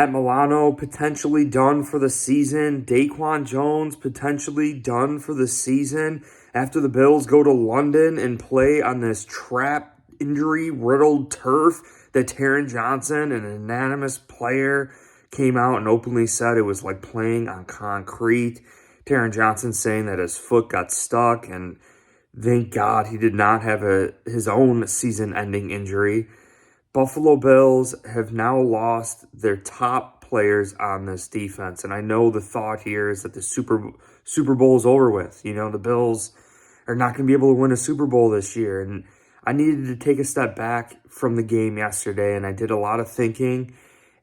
Matt Milano potentially done for the season. DaQuan Jones potentially done for the season after the Bills go to London and play on this trap injury-riddled turf that Taron Johnson, an anonymous player, came out and openly said it was like playing on concrete. Taron Johnson saying that his foot got stuck, and thank God he did not have his own season-ending injury. Buffalo Bills have now lost their top players on this defense. And I know the thought here is that the Super Bowl is over with. You know, the Bills are not going to be able to win a Super Bowl this year. And I needed to take a step back from the game yesterday, and I did a lot of thinking.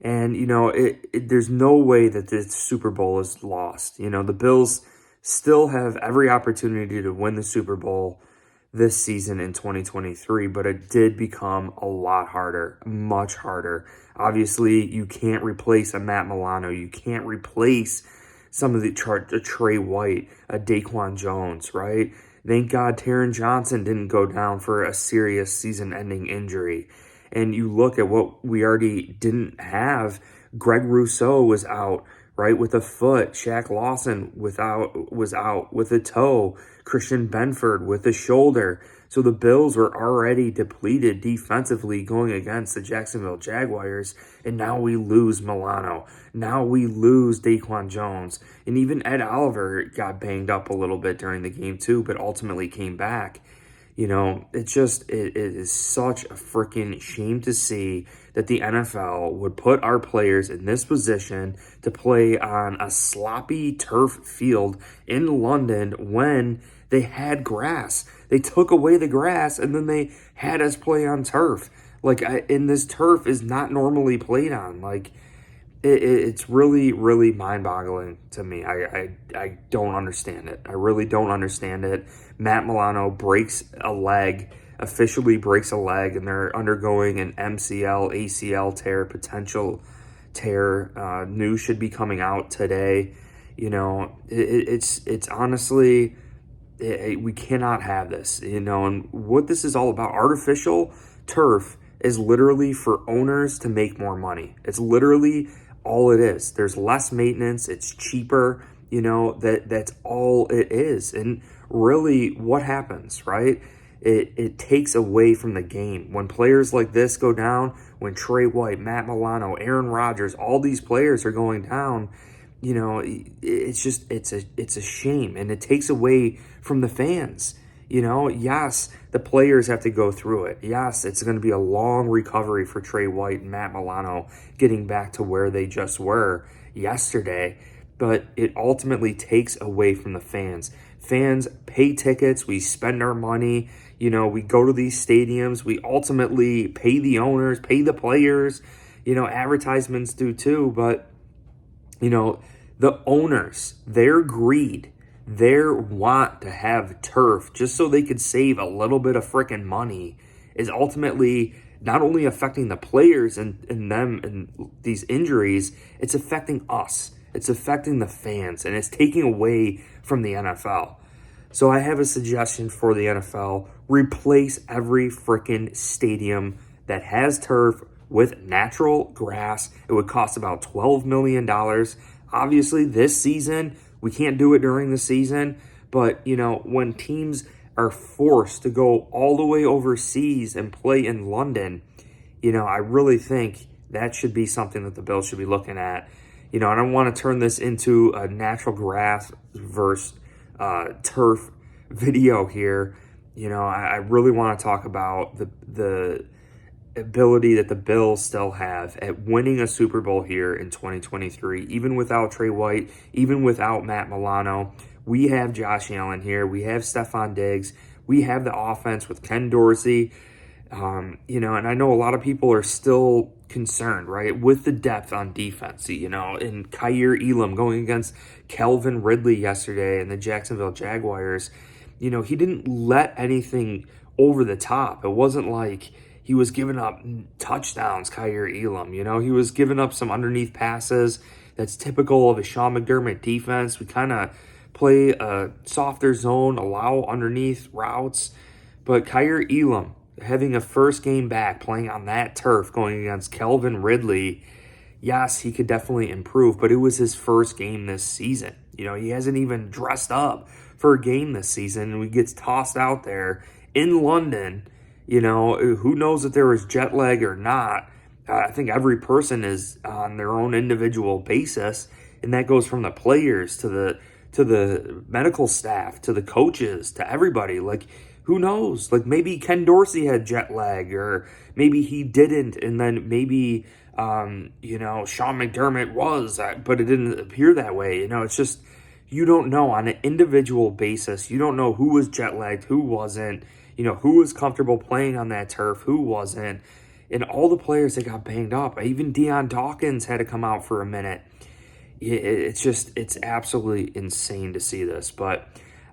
And, you know, there's no way that this Super Bowl is lost. You know, the Bills still have every opportunity to win the Super Bowl this season in 2023, but it did become a lot harder, much harder. Obviously, you can't replace a Matt Milano. You can't replace some of the Tre White, a DaQuan Jones, right? Thank God Taron Johnson didn't go down for a serious season-ending injury. And you look at what we already didn't have. Greg Rousseau was out, right, with a foot. Shaq Lawson was out with a toe. Christian Benford with a shoulder. So the Bills were already depleted defensively going against the Jacksonville Jaguars. And now we lose Milano. Now we lose DaQuan Jones. And even Ed Oliver got banged up a little bit during the game too, but ultimately came back. You know, it is such a freaking shame to see that the NFL would put our players in this position to play on a sloppy turf field in London when they had grass. They took away the grass and then they had us play on turf. And this turf is not normally played on. It's really, really mind-boggling to me. I don't understand it. I really don't understand it. Matt Milano officially breaks a leg, and they're undergoing an MCL, ACL tear, potential tear. News should be coming out today. You know, it's honestly, we cannot have this, you know, and what this is all about. Artificial turf is literally for owners to make more money. It's literally all it is. There's less maintenance. It's cheaper. You know, that's all it is. And really what happens, right? It takes away from the game. When players like this go down, when Tre White, Matt Milano, Aaron Rodgers, all these players are going down, you know, it's a shame. And it takes away from the fans. You know, yes, the players have to go through it. Yes, it's going to be a long recovery for Tre White and Matt Milano getting back to where they just were yesterday, but it ultimately takes away from the fans. Fans pay tickets, we spend our money, you know, we go to these stadiums, we ultimately pay the owners, pay the players, you know, advertisements do too, but, you know, the owners, their greed, their want to have turf just so they could save a little bit of freaking money is ultimately not only affecting the players and them and these injuries, it's affecting us. It's affecting the fans, and it's taking away from the NFL. So I have a suggestion for the NFL. Replace every freaking stadium that has turf with natural grass. It would cost about $12 million. Obviously, this season, we can't do it during the season, but, you know, when teams are forced to go all the way overseas and play in London, you know, I really think that should be something that the Bills should be looking at. You know, I don't want to turn this into a natural grass versus turf video here. You know, I really want to talk about the ability that the Bills still have at winning a Super Bowl here in 2023, even without Tre White, even without Matt Milano. We have Josh Allen here. We have Stephon Diggs. We have the offense with Ken Dorsey. You know, and I know a lot of people are still concerned, right, with the depth on defense, you know, and Kaiir Elam going against Calvin Ridley yesterday and the Jacksonville Jaguars. You know, he didn't let anything over the top. It wasn't like he was giving up touchdowns, Kaiir Elam. You know, he was giving up some underneath passes. That's typical of a Sean McDermott defense. We kind of play a softer zone, allow underneath routes. But Kaiir Elam, having a first game back, playing on that turf, going against Calvin Ridley, yes, he could definitely improve, but it was his first game this season. He hasn't even dressed up for a game this season, and he gets tossed out there in London. Who knows if there was jet lag or not. I think every person is on their own individual basis, and that goes from the players to the medical staff, to the coaches, to everybody. Like, who knows? Like, maybe Ken Dorsey had jet lag, or maybe he didn't, and then maybe Sean McDermott was, but it didn't appear that way. It's just, you don't know on an individual basis. You don't know who was jet lagged, who wasn't, who was comfortable playing on that turf, who wasn't. And all the players that got banged up, even Dion Dawkins had to come out for a minute. It's absolutely insane to see this. But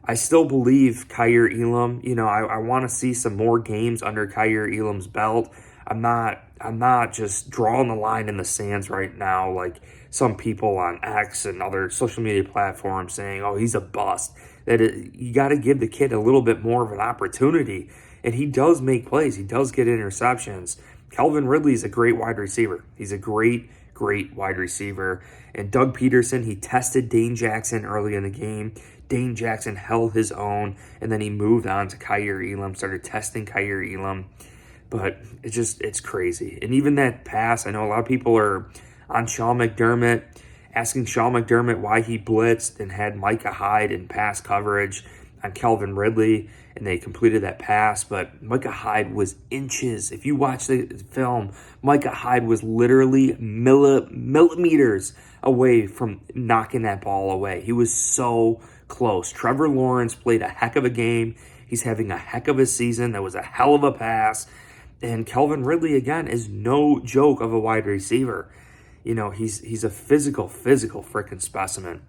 I still believe Kaiir Elam. I want to see some more games under Kaiir Elam's belt. I'm not just drawing the line in the sands right now like some people on X and other social media platforms saying, oh, he's a bust. You got to give the kid a little bit more of an opportunity. And he does make plays. He does get interceptions. Calvin Ridley's a great wide receiver. He's a great wide receiver. And Doug Peterson, he tested Dane Jackson early in the game. Dane Jackson held his own, and then he moved on to Kaiir Elam, started testing Kaiir Elam. But it's crazy. And even that pass, I know a lot of people are on Sean McDermott, asking Sean McDermott why he blitzed and had Micah Hyde in pass coverage on Calvin Ridley, and they completed that pass. But Micah Hyde was inches. If you watch the film, Micah Hyde was literally millimeters away from knocking that ball away. He was so close. Trevor Lawrence played a heck of a game. He's having a heck of a season. That was a hell of a pass. And Calvin Ridley, again, is no joke of a wide receiver. He's a physical freaking specimen.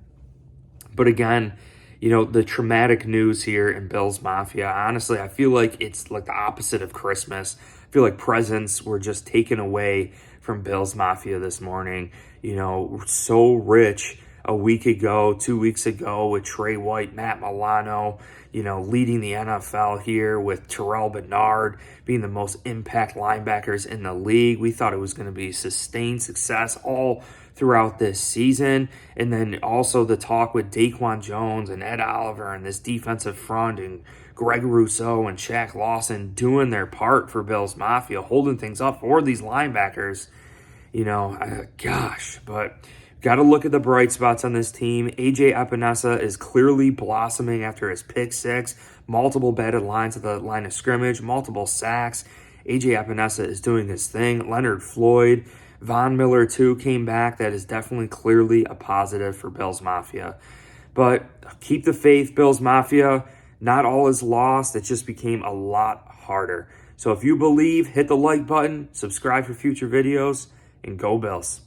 But again, the traumatic news here in Bills Mafia, honestly, I feel like it's like the opposite of Christmas. I feel like presents were just taken away from Bills Mafia this morning. So rich a week ago, 2 weeks ago with Tre White, Matt Milano, leading the NFL here with Terrell Bernard being the most impact linebackers in the league. We thought it was going to be sustained success all throughout this season. And then also the talk with DaQuan Jones and Ed Oliver and this defensive front and Greg Rousseau and Shaq Lawson doing their part for Bills Mafia, holding things up for these linebackers. But got to look at the bright spots on this team. AJ Epinesa is clearly blossoming after his pick six, multiple batted lines at the line of scrimmage, multiple sacks. AJ Epinesa is doing his thing. Leonard Floyd, Von Miller too came back. That is definitely clearly a positive for Bills Mafia. But keep the faith, Bills Mafia. Not all is lost. It just became a lot harder. So if you believe, hit the like button, subscribe for future videos, and go Bills.